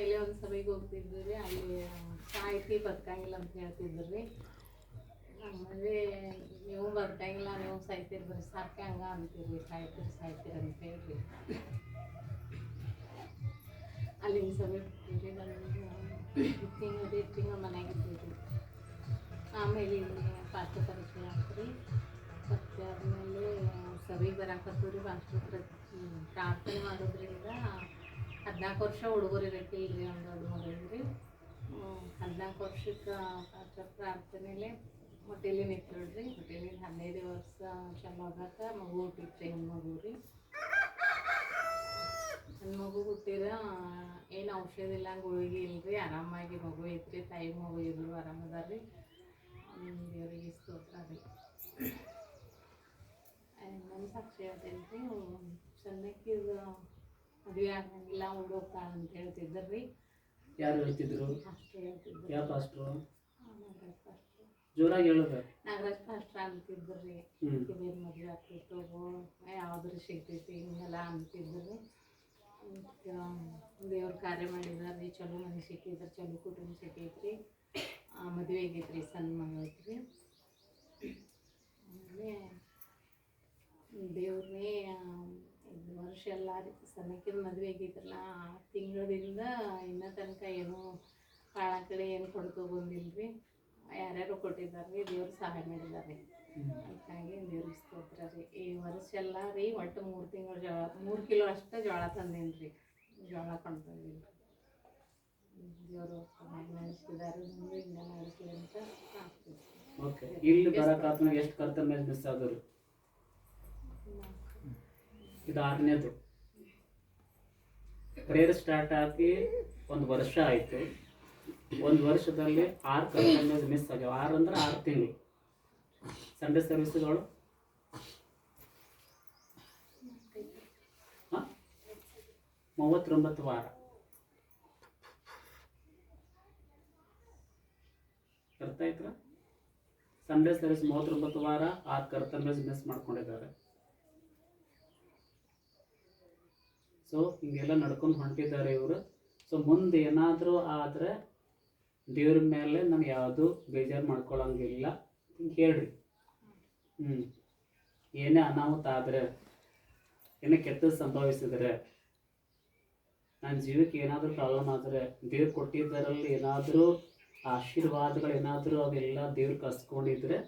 ಪೈಲೆ ಒಂದು ಸಭೆಗೆ ಹೋಗ್ತಿದ್ವಿ ರೀ, ಅಲ್ಲಿ ಸಾಹಿತಿ ಬದುಕಂಗಿಲ್ಲ ಅಂತ ಹೇಳ್ತಿದ್ರು ರೀ. ಆಮೇಲೆ ನೀವು ಬದುಕಂಗಿಲ್ಲ, ನೀವು ಸಾಯ್ತೀರಿ, ಬರೀ ಸಾಕೆ ಹಂಗ ಅಂತೀರಿ, ಸಾಯ್ತೀರಿ ಅಂತ ಹೇಳ್ರಿ. ಅಲ್ಲಿನ ಸಭೆ ಹೋಗ್ತೀವಿ ರೀ. ತಿಂಗಳು ಮನೆಯಾಗಿದ್ದೀವಿ ರೀ. ಆಮೇಲೆ ಇಲ್ಲಿ ಪಾಠ ಪರೀಕ್ಷೆ ಆಗ್ತೀರಿ. ಮತ್ತೆ ಆದಮೇಲೆ ಸಭೆಗೆ ಬರಾಕತ್ತೀವಿ ರೀ. ಪ್ರಾರ್ಥನೆ ಮಾಡೋದ್ರಿಂದ 14 ವರ್ಷ ಹುಡುಗರು ಇರತ್ತೆ ಇಲ್ಲಿ. ಒಂದು ದೊಡ್ಡ ಮಗಳಿಗೆ ರೀ 14 ವರ್ಷಕ್ಕೆ ಪ್ರಾರ್ಥನೆಲೆ ಹೊಟ್ಟೆಲಿ ನಿಂತ್ಕೊಳ್ರಿ. ಹೊಟ್ಟೆಲಿಂದ 15 ವರ್ಷ ಚಲೋ ಆಗಾಕ ಮಗು ಹುಟ್ಟಿತ್ರಿ, ಹೆಣ್ಮಗು ರೀ. ಹೆಣ್ಮಗು ಹುಟ್ಟಿರ ಏನು ಔಷಧ ಇಲ್ಲ, ಗುಳಿಗೆ ಇಲ್ರಿ, ಆರಾಮಾಗಿ ಮಗು ಐತ್ರಿ. ತಾಯಿ ಮಗು ಇದ್ರು ಆರಾಮದಾರ ರೀ. ದೇವರಿಗೆ ಸ್ತೋತ್ರ ರೀ. ನನ್ನ ಸಾಕ್ಷಿ ಹೇಳ್ತೇನೆ ರೀ. ಸಣ್ಣಕ್ಕೆ ಮದುವೆ ಆಗಂಗಿಲ್ಲ, ಹುಡುಕ್ತಾಳ ಅಂತ ಹೇಳ್ತಿದ್ರು ರೀ. ಯಾರು ಹೇಳ್ತಿದ್ರು? ಅಷ್ಟೇ ಹೇಳ್ತಿದ್ರು. ಯಾವ ಪಾಸ್ಟ್ರು? ನಾಗರಾಜ್ ಪಾಸ್ಟ್ರು. ಜೋರಾಗಿ ಹೇಳೋದು. ನಾಗರಾಜ್ ಪಾಸ್ಟ್ರು ಅಂತಿದ್ರು ರೀ. ಬೇರೆ ಮದುವೆ ಆಗ್ತಿತ್ತು, ಯಾವ್ದ್ರ ಸಿಗ್ತೈತಿ ಹಿಂಗೆಲ್ಲ ಅಂತಿದ್ರು ರೀ. ದೇವ್ರ ಕಾರ್ಯ ಮಾಡಿದಾರೆ, ಚಲೋ ಮನೆ ಸಿಕ್ಕಿದ್ರೆ, ಚಲೋ ಕುಟುಂಬ ಸಿಕ್ಕೈತ್ರಿ. ಮದುವೆ ಆಗೈತ್ರಿ, ಸಣ್ಣ ಮಗ ಐತ್ರಿ. ಆಮೇಲೆ ದೇವ್ರನ್ನೇ ವರ್ಷ ಎಲ್ಲ ಸಣ್ಣಕ್ಕಿದ ಮದುವೆ ಆಗೈತ್ರಲ್ಲ, 6 ತಿಂಗಳಿಂದ ಇನ್ನೂ ತನಕ ಏನೂ ಕಾಳ ಕಡೆ ಏನು ಕೊಡ್ತು ಬಂದಿಲ್ಲ ರೀ. ಯಾರ್ಯಾರು ಕೊಟ್ಟಿದ್ದಾರೆ ರೀ, ದೇವ್ರು ಸಹಾಯ ಮಾಡಿದ್ದಾರೆ. ಅದಕ್ಕಾಗಿ ದೇವ್ರಿಗೆ ಸ್ತೋತ್ರ ರೀ. ಈ ವರ್ಷ ಎಲ್ಲ ರೀ ಒಟ್ಟು 3 ತಿಂಗಳು ಜೋಳ, 3 ಕಿಲೋ ಅಷ್ಟೇ ಜೋಳ ತಂದೇನಿ ರೀ. ಜೋಳ ಕೊಂಡ್ಬಂದಿಲ್ಲ ರೀ. ದೇವರು ನಡೆಸಿದ್ದಾರೆ, ಮುಂದೆ ಹಿಂಗೆ ನಡೆಸಲಿ ಅಂತ ಆಗ್ತದೆ. ಓಕೆ, ಇಲ್ಲಿ ಬರೋಕ್ಕಾದ್ಮೇಲೆ ಎಷ್ಟು ಕರ್ತವ್ಯ ಮಿಸ್ ಆದರು? ಇದು 6ನೇದು. ಪ್ರೇಯರ್ ಸ್ಟಾರ್ಟ್ ಆಗಿ 1 ವರ್ಷ ಆಯಿತು. 1 ವರ್ಷದಲ್ಲಿ 6 ಕರ್ತವ್ಯ ಮಿಸ್ ಆಗ್ಯಾವ. 6 ಅಂದ್ರೆ 6 ತಿಂಗಳು. ಸಂಡೇ ಸರ್ವಿಸ್ಗಳು 39 ವಾರ. ಅರ್ಥ ಆಯ್ತಾ? ಸಂಡೇ ಸರ್ವಿಸ್ 39 ವಾರ, 6 ಕರ್ತವ್ಯ ಮಿಸ್ ಮಾಡ್ಕೊಂಡಿದ್ದಾರೆ. ಸೊ ಹಿಂಗೆಲ್ಲ ನಡ್ಕೊಂಡು ಹೊಂಟಿದ್ದಾರೆ ಇವರು. ಸೊ ಮುಂದೆ ಏನಾದರೂ ಆದರೆ ದೇವ್ರ ಮೇಲೆ ನಾನು ಯಾವುದೂ ಬೇಜಾರು ಮಾಡ್ಕೊಳ್ಳೋಂಗಿಲ್ಲ ಹೇಳ್ರಿ. ಏನೇ ಅನಾಹುತ ಆದರೆ, ಏನೇ ಕೆಟ್ಟದ್ದು ಸಂಭವಿಸಿದರೆ, ನನ್ನ ಜೀವಕ್ಕೆ ಏನಾದರೂ ಪ್ರಾಬ್ಲಮ್ ಆದರೆ, ದೇವ್ರು ಕೊಟ್ಟಿದ್ದರಲ್ಲಿ ಏನಾದರೂ ಆಶೀರ್ವಾದಗಳು ಏನಾದರೂ ಅವೆಲ್ಲ ದೇವ್ರು ಕಸ್ಕೊಂಡಿದ್ರೆ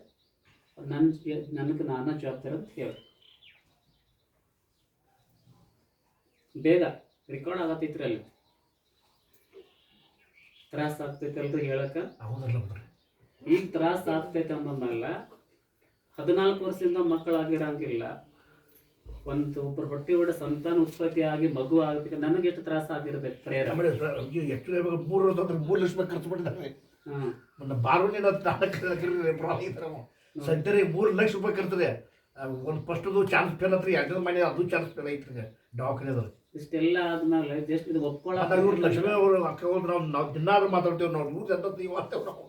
ನನಗೆ ನಾನೇ ಜವಾಬ್ದಾರಿ ಅಂತ ಹೇಳಿ. ಬೇಗ ರೆಕಾರ್ಡ್ ಆಗತ್ತೈತ್ರಿ. ಅಲ್ಲಿ ತ್ರಾಸ ಆಗ್ತೈತಲ್ರಿ ಹೇಳಕ್ಕೆ. ಈಗ ತ್ರಾಸ ಆಗ್ತೈತೆ ಅಂದಮೇಲೆ 14 ವರ್ಷದಿಂದ ಮಕ್ಕಳಾಗಿರಂಗಿಲ್ಲ, ಒಬ್ಬರು ಹೊಟ್ಟೆ ಒಡೆ ಸಂತಾನ ಉತ್ಪತ್ತಿ ಆಗಿ ಮಗು ಆಗಬೇಕು. ನನಗೆ ಎಷ್ಟು ತ್ರಾಸ ಆಗಿರ್ಬೇಕು ಪ್ರೇರ. 3 ಲಕ್ಷ ಖರ್ಚು ಮಾಡಿದ್ದಾರೆ. ಬಾರೋನಿನ ಸದ್ಯರಿ 3 ಲಕ್ಷ ರೂಪಾಯಿ ಖರ್ಚಿದೆ. ಒಂದು ಫಸ್ಟದು ಚಾನ್ಸ್ ಫೇಲ್ ಹತ್ರಿ, 2ನೇ ಮನೆ ಅದು ಚಾನ್ಸ್ ಫೇಲ್ ಐತ್ರಿ ದವಾಖಾನೆದು. ಇಷ್ಟೆಲ್ಲ ಆದ್ಮೇಲೆ ಜಸ್ಟ್ ಇದು ಒಪ್ಕೊಳ್ಳೋದು. ಇವ್ರು ಲಕ್ಷ್ಮೀ ಅವರು ಅಕ್ಕ ಹೋದ್ರೆ ನಾವು ದಿನಾರು ಮಾತಾಡ್ತೇವೆ. ನಾವು ರೂಲ್ಸ್ ಅಂತ ಮಾಡ್ತೇವೆ ನಾವು.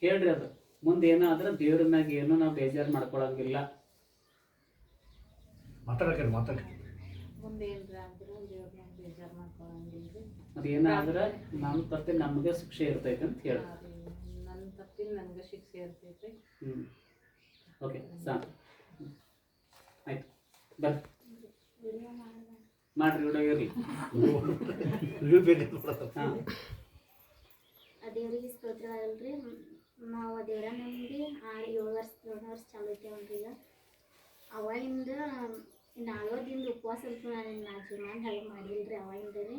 ಹೇಳ್ರಿ, ಅದು ಮುಂದೆ ಏನಾದ್ರೆ ದೇವ್ರ ಮ್ಯಾಗ ಏನು ನಾವು ಬೇಜಾರು ಮಾಡ್ಕೊಳಂಗಿಲ್ಲ. ಮಾತಾಡಕ್ಕೆ ಮುಂದೆ ಏನ್ರ ಆದ್ರೂ ದೇವ್ರನ್ನ ಬೇಜಾರು ಮಾಡ್ಕೊಳಂಗಿಲ್ಲ ರೀ. ಅದೇನಾದ್ರೆ ನಮ್ಮ ತಪ್ಪಿ ನಮಗೆ ಶಿಕ್ಷೆ ಇರ್ತೈತೆ ಅಂತ ಹೇಳಿ. ನನ್ನ ತಪ್ಪಿನ ನನಗೆ ಶಿಕ್ಷೆ ಇರ್ತೈತೆ. ಓಕೆ, ಸಾಕು, ಆಯ್ತು, ಬರ್ರಿ ಮಾಡ್ರಿ, ವಿಡಿಯೋ ಇರಲಿ. ಹಾಂ, ದೇವ್ರಿಗೆ ಸ್ತೋತ್ರ ಆಗಲ್ರಿ. ನಾವು ದೇವ್ರ ನಂಬಿ 7 ವರ್ಷ ಚಾಲು ಐತೇವಲ್ರಿ. ಈಗ ಅವಾಗಿಂದ 40 ದಿನದ ಉಪವಾಸ ಇತ್ತು. ನಾನು ಜೀವನ ಹೆಲ್ಪ್ ಮಾಡಿಲ್ರಿ ಅವಾಗಿಂದ ರೀ.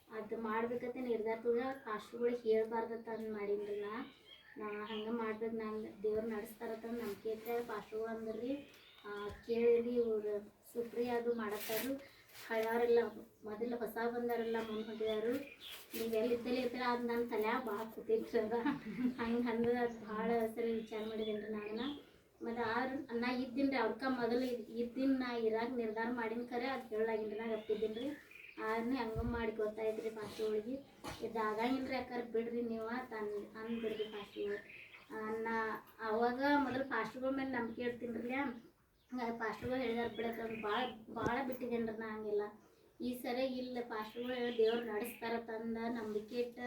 ಅದು ಮಾಡ್ಬೇಕಂತ ನಿರ್ಧಾರ ಪಾಸ್ಟ್ರುಗಳಿಗೆ ಹೇಳ್ಬಾರ್ದತ್ತ ಅಂದು ಮಾಡೀನ್ರಿ. ನಾ ಹಂಗೆ ಮಾಡ್ಬೇಕು, ನಾನು ದೇವ್ರು ನಡೆಸ್ತಾರತ್ತ ನಂಬಿಕೆ ಐತೆ. ಪಾಸ್ಟ್ರುಗಳು ಅಂದ್ರಿ ಕೇಳಿರಿ, ಇವ್ರು ಸುಪ್ರಿಯ ಅದು ಮಾಡತ್ತಾರು. ಹಳೆಯವರೆಲ್ಲ ಮೊದಲು ಹೊಸ ಬಂದಾರೆಲ್ಲ ಮುಂದೆ ಹೊಂಟಿದಾರು. ನೀವು ಎಲ್ಲಿದ್ದಲ್ಲಿ ಇರ್ತೀರ, ಅದು ನನ್ನ ತಲೆ ಭಾಳ ಕೂತಿತ್ತು. ಅದ ಹಂಗೆ ಅಂದ್ರೆ ಅದು ಭಾಳ ಸರಿ ವಿಚಾರ ಮಾಡಿದ್ದೀನಿ ರೀ ನಾನು. ಮತ್ತು ನಾ ಇದ್ದೀನಿ ರೀ ಅವ್ರಕ್ಕ ಮೊದಲು ಇದ್ದೀನಿ. ನಾ ಇರಾಗ ನಿರ್ಧಾರ ಮಾಡಿನ ಖರೆ ಅದು ಹೇಳಾಗಿಲ್ಲ ನಾ ಗಪ್ಪಿದ್ದೀನಿ ರೀ. ಆದ್ರೂ ಹಂಗೆ ಮಾಡಿ ಗೊತ್ತಾಯ್ತು ರೀ ಪಾಸ್ಟ್ರುಗಳಿಗೆ. ಇದು ಆಗಂಗಿಲ್ಲ ರೀ, ಯಾಕಂದ್ರೆ ಬಿಡ್ರಿ ನೀವು ಅಂದ್ಬಿಡ್ರಿ ಪಾಸ್ಟ್ರುಗಳು. ನಾ ಅವಾಗ ಮೊದಲು ಪಾಸ್ಟ್ರುಗಳ ಮೇಲೆ ನಂಬಿಕೆ ಇಡ್ತೀನಿ ರೀ. ಹಂಗಾಗಿ ಪಾಸ್ಟ್ರುಗಳು ಹೇಳಿದಾರೆ ಬಿಡಕ್ಕೆ ಭಾಳ ಬಿಟ್ಟಿದ್ದೇನೆ ರೀ ನಾ. ಹಂಗೆಲ್ಲ ಈ ಸರಿ ಇಲ್ಲ ಪಾಸ್ಟರ್ಗಳು ದೇವ್ರು ನಡೆಸ್ತಾರತ್ತಂದ ನಂಬಿಕೆ ಇಟ್ಟು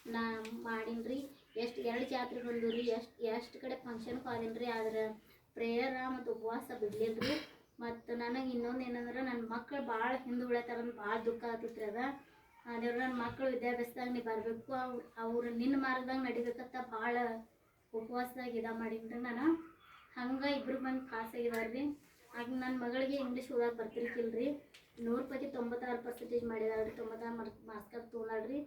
ನಾ ಮಾಡೀನಿ. ಎಷ್ಟು 2 ಜಾತ್ರೆ ಬಂದು ರೀ, ಎಷ್ಟು ಕಡೆ ಫಂಕ್ಷನ್ಗೆ ಹೋದೀನಿ. ಆದ್ರೆ ಪ್ರೇಯರ ಮತ್ತು ಉಪವಾಸ ಬಿಡ್ಲಿಲ್ಲ. ಮತ್ತು ನನಗೆ ಇನ್ನೊಂದು ಏನಂದ್ರೆ ನನ್ನ ಮಕ್ಕಳು ಭಾಳ ಹಿಂದೆ ಉಳಿತಾರಂತ ಭಾಳ ದುಃಖ ಆಗ್ತಿತ್ತು ಅದ. ದೇವ್ರು ನನ್ನ ಮಕ್ಕಳು ವಿದ್ಯಾಭ್ಯಾಸದಾಗ ನೀ ಬರಬೇಕು, ಅವ್ರು ನಿನ್ನ ಮಾರ್ಗದಾಗ ನಡಿಬೇಕಂತ ಭಾಳ ಉಪವಾಸದಾಗ ಮಾಡೀನಿ ನಾನು. ಹಂಗೆ ಇಬ್ಬರು ಮಂದಿ ಪಾಸ್ ಆಗಿದಾರ್ರಿ. ಆಗ ನನ್ನ ಮಗಳಿಗೆ ಇಂಗ್ಲೀಷ್ ಓದಕ್ಕೆ ಬರ್ತಿರ್ಕಿಲ್ರಿ. 100 96% ಮಾಡಿದಾಳ್ರಿ, 96 ಮಾರ್ಕ್ಸ್ ತೊಗೊಂಡಾಳ್ರಿ.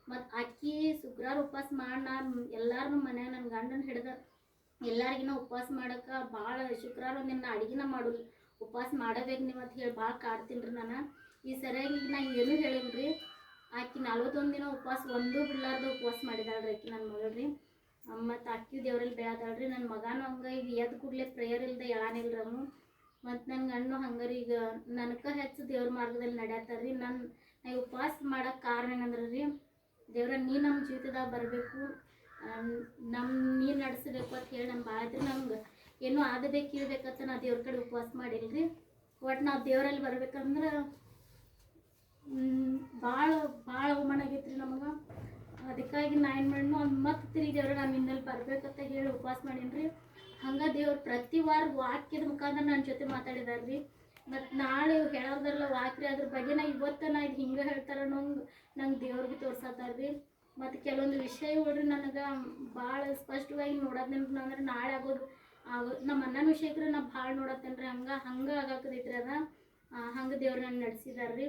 ಮತ್ತು ಆಕಿ ಶುಕ್ರವಾರ ಉಪವಾಸ ಮಾಡಿ ನಾನು ಎಲ್ಲರೂ ಮನ್ಯಾಗ ನನ್ನ ಗಂಡನ ಹಿಡ್ದು ಎಲ್ಲರಿಗಿನ ಉಪವಾಸ ಮಾಡೋಕೆ ಭಾಳ ಶುಕ್ರವಾರ ಒಂದಿನ ಅಡುಗೆನ ಮಾಡೋದು ಉಪವಾಸ ಮಾಡಬೇಕು ನೀವು ಅಂತ ಹೇಳಿ ಭಾಳ ಕಾಡ್ತೀನಿ ರೀ ನಾನು. ಈ ಸರಿಯಾಗಿ ನಾನು ಏನೂ ಹೇಳಿಲ್ರಿ. ಆಕಿ 41 ದಿನ ಉಪವಾಸ ಒಂದೂ ಬಿಡ್ಲಾರ್ದು ಉಪವಾಸ ಮಾಡಿದಾಳ್ರಿ ಆಕಿ ನನ್ನ ಮಗಳ್ರಿ. ಮತ್ತು ಅಕ್ಕಿ ದೇವ್ರಲ್ಲಿ ಬೆಳೆದಾಳ್ರಿ. ನನ್ನ ಮಗನೂ ಹಂಗೆ ಈಗ ಎದ್ದು ಕೂಡಲೇ ಪ್ರೇಯರ್ ಇಲ್ಲದೆ ಎಳಾನಿಲ್ಲ ಅವನು. ಮತ್ತು ನನ್ನ ಗಂಡು ಹಂಗಾರಿ ಈಗ ನನಗೆ ಹೆಚ್ಚು ದೇವ್ರ ಮಾರ್ಗದಲ್ಲಿ ನಡೆಯತ್ತಾರ್ರಿ. ನಾ ಉಪವಾಸ ಮಾಡೋಕ್ಕೆ ಕಾರಣ ಏನಂದ್ರೆ ರೀ, ದೇವ್ರ ನೀ ನಮ್ಮ ಜೀವಿತದಾಗ ಬರಬೇಕು, ನೀರು ನಡೆಸಬೇಕು ಅಂತ ಹೇಳಿ ನಮ್ಮ ಭಾಳ ಇದ್ರಿ. ನಮ್ಗೆ ಏನೋ ಆಗಬೇಕು ಇರ್ಬೇಕಂತ ನಾ ದೇವ್ರ ಕಡೆ ಉಪವಾಸ ಮಾಡಿಲ್ರಿ. ಒಟ್ಟು ನಾವು ದೇವರಲ್ಲಿ ಬರ್ಬೇಕಂದ್ರೆ ಭಾಳ ಅವಮಾನ ಆಗೈತೆ ರೀ ನಮಗೆ. ಅದಕ್ಕಾಗಿ ನಾ ಏನು ಮಾಡಿದ್ನು ಮತ್ತೆ ತಿರುಗಿ ದೇವ್ರ ನಾನು ಇನ್ನಲ್ಲಿ ಬರ್ಬೇಕಂತ ಹೇಳಿ ಉಪವಾಸ ಮಾಡೀನಿ ರೀ. ಹಂಗೆ ದೇವ್ರು ಪ್ರತಿ ವಾರ ವಾಕ್ಯದ ಮುಖಾಂತರ ನನ್ನ ಜೊತೆ ಮಾತಾಡಿದಾರೆ ರೀ. ಮತ್ತು ನಾಳೆ ಹೇಳೋದ್ರಲ್ಲ ವಾಕ್ಯ ಅದ್ರ ಬಗ್ಗೆ ನಾ ಇವತ್ತು ನಾ ಇದು ಹಿಂಗೆ ಹೇಳ್ತಾರೆ ನಂಗೆ ದೇವ್ರಿಗೆ ತೋರ್ಸತ್ತಾರ ರೀ. ಮತ್ತು ಕೆಲವೊಂದು ವಿಷಯಗಳು ನನಗೆ ಭಾಳ ಸ್ಪಷ್ಟವಾಗಿ ನೋಡೋದೇನು ಅಂದ್ರೆ ನಾಳೆ ಆಗೋದು ನಮ್ಮ ಅಣ್ಣನ ವಿಷಯಕ್ಕೆ ನಾ ಭಾಳ ನೋಡತ್ತೇನೆ ರೀ. ಹಂಗೆ ಆಗಾಕದೈತ್ರಿ ಅದ. ಹಂಗೆ ದೇವ್ರು ನನ್ನ ನಡೆಸಿದಾರೆ ರೀ.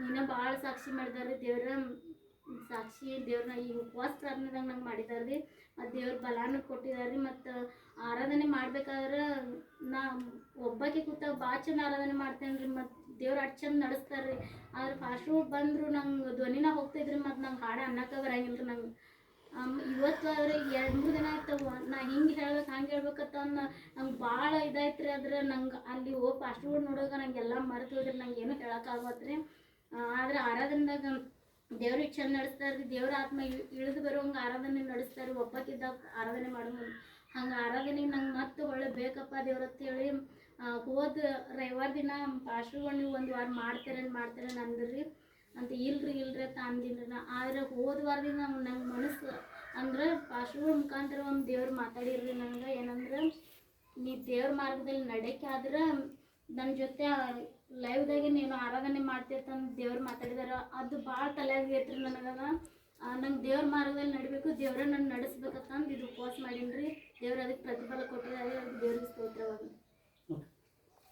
ಇನ್ನೂ ಭಾಳ ಸಾಕ್ಷಿ ಮಾಡಿದಾರೆ ರೀ ದೇವ್ರ ಸಾಕ್ಷಿ. ದೇವ್ರನ್ನ ಈ ಉಪವಾಸ ಪ್ರಾರ್ಥನೆದಾಗ ನಂಗೆ ಮಾಡಿದಾರೆ ರೀ. ಮತ್ತು ದೇವ್ರ ಬಲಾನು ಕೊಟ್ಟಿದ್ದಾರೆ ರೀ. ಮತ್ತು ಆರಾಧನೆ ಮಾಡ್ಬೇಕಾದ್ರೆ ನಾ ಒಬ್ಬಾಕೆ ಕೂತಾಗ ಭಾಳ ಚಂದ ಆರಾಧನೆ ಮಾಡ್ತೇನೆ ರೀ. ಮತ್ತು ದೇವ್ರು ಅಷ್ಟು ಚಂದ ನಡೆಸ್ತಾರೆ ರೀ. ಆದ್ರೆ ಫಾಸ್ಟ್ ಬಂದರು ನಂಗೆ ಧ್ವನಿನ ಹೋಗ್ತೈತ್ರಿ. ಮತ್ತು ನಂಗೆ ಹಾಡು ಅನ್ನಕ್ಕೆ ಬರಂಗಿಲ್ಲ ರೀ ನಂಗೆ. ಇವತ್ತು ಆದರೆ 2-3 ದಿನ ಆಯ್ತವ ನಾ ಹಿಂಗೆ ಹೇಳ್ಬೇಕು ಹಂಗೆ ಹೇಳ್ಬೇಕಂತ ನಂಗೆ ಭಾಳ ಇದಾಯ್ತು ರೀ. ಆದ್ರೆ ನಂಗೆ ಅಲ್ಲಿ ಹೋಗಿ ಫಾಸ್ಟ್ಗಳು ನೋಡೋಕೆ ನಂಗೆಲ್ಲ ಮರೆತು ಹೋದ್ರೆ ನಂಗೆ ಏನೂ ಹೇಳೋಕ್ಕಾಗತ್ತೆ ರೀ. ಆದರೆ ಆರಾಧನೆದಾಗ ದೇವ್ರಿಗೆ ಚಂದ ನಡೆಸ್ತಾರೆ ರೀ. ದೇವ್ರ ಆತ್ಮ ಇಳಿದು ಬರೋಂಗೆ ಆರಾಧನೆ ನಡೆಸ್ತಾರೆ. ಒಬ್ಬಕ್ಕಿದ್ದಾಗ ಆರಾಧನೆ ಮಾಡೋದು ಹಂಗೆ ಆರಾಧನೆ ನಂಗೆ ಮತ್ತೆ ಒಳ್ಳೆ ಬೇಕಪ್ಪ ದೇವ್ರ ಅಂತೇಳಿ ಹೋದ ರವಿವಾರ ದಿನ ಪಾಸ್ಟ್ರುಗಳು ನೀವು 1 ವಾರ ಮಾಡ್ತಾರೆ ಅಂದ್ರಿ ಅಂತ. ಇಲ್ರಿ ಅಂತ ಅಂದಿನಿ ನಾ. ಆದರೆ ಹೋದ ವಾರದಿಂದ ನಂಗೆ ಮನಸ್ಸು ಅಂದ್ರೆ ಪಾಸ್ಟ್ರುಗಳ ಮುಖಾಂತರ ಒಂದು ದೇವ್ರು ಮಾತಾಡಿರ್ರಿ ನನಗೆ. ಏನಂದ್ರೆ ನೀ ದೇವ್ರ ಮಾರ್ಗದಲ್ಲಿ ನಡೆಕೆ ಆದ್ರೆ ನನ್ನ ಜೊತೆ ಲೈವ್ದಾಗೆ ನೀನು ಆರಾಧನೆ ಮಾಡ್ತಿರ್ತಂದು ದೇವ್ರು ಮಾತಾಡಿದಾರೆ. ಅದು ಭಾಳ ತಲೆಯಾಗೈತ್ರಿ ನನಗೆ. ನಂಗೆ ದೇವ್ರ ಮಾರ್ಗದಲ್ಲಿ ನಡಿಬೇಕು, ದೇವ್ರ ನನ್ನ ನಡೆಸ್ಬೇಕಂತಂದು ಇದು ಉಪವಾಸ ಮಾಡೀನಿ ರೀ. ದೇವ್ರು ಅದಕ್ಕೆ ಪ್ರತಿಫಲ ಕೊಟ್ಟಿದ್ದಾರೆ. ದೇವ್ರಿಗೆ ಸ್ತೋತ್ರವಾಗಲಿ.